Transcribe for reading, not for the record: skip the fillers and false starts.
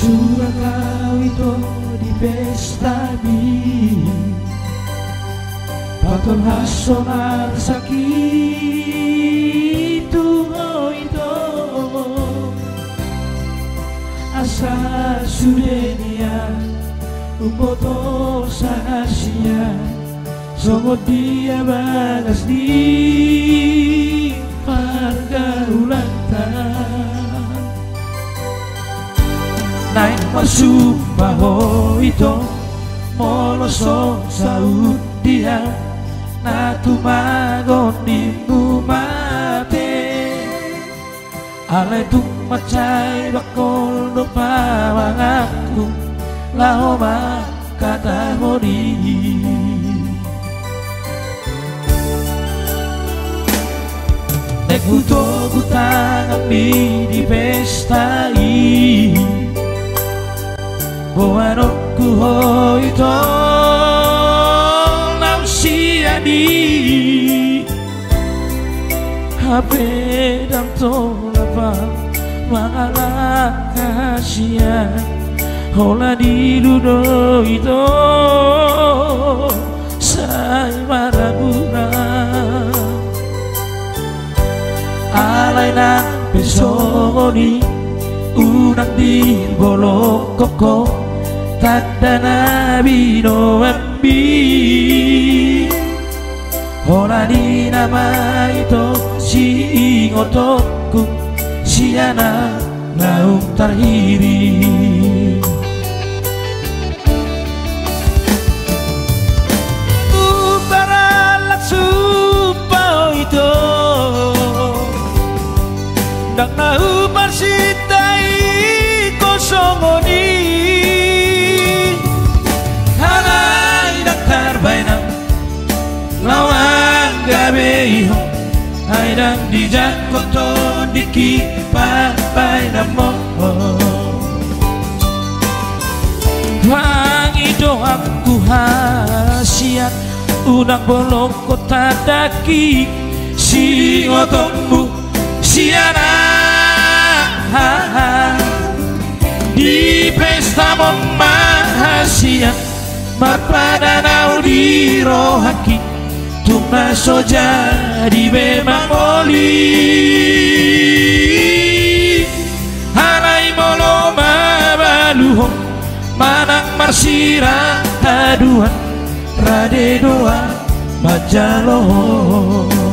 Sudah kau itu di pesta mi Patol hasonar sakit itu Asa sudenia Umboto sahasia Songo dia bagas di pergaulan Naik masubaho ito Moloso saud dia Na tumagon di mumate Alay tumacay bakol no pawangaku Lahoma katahori Nagbuto gutang kami di pesta Buano kuho ito nausiani Hape dam tolapa mga kasya Hola di ludo ito say marabura Alay ng pesoni Unang di bolong koko Tanda na binombi Hola di nama ito si ingotoku Siya na laung tarhiri Ubaralat supaw ito Dang naubar sitai kosongoni Halay dakarbay ng lawan gabi Ay dang dijak koto dikipapay na mo Wangi doaku hasiat Unang bolong kota daki Si ngotongmu siana Di pesta memahasiat Marpadanau di rohaki Tungna soja di memang oli Halai molo mabaluhong Manang marsira aduan Rade doa majaloh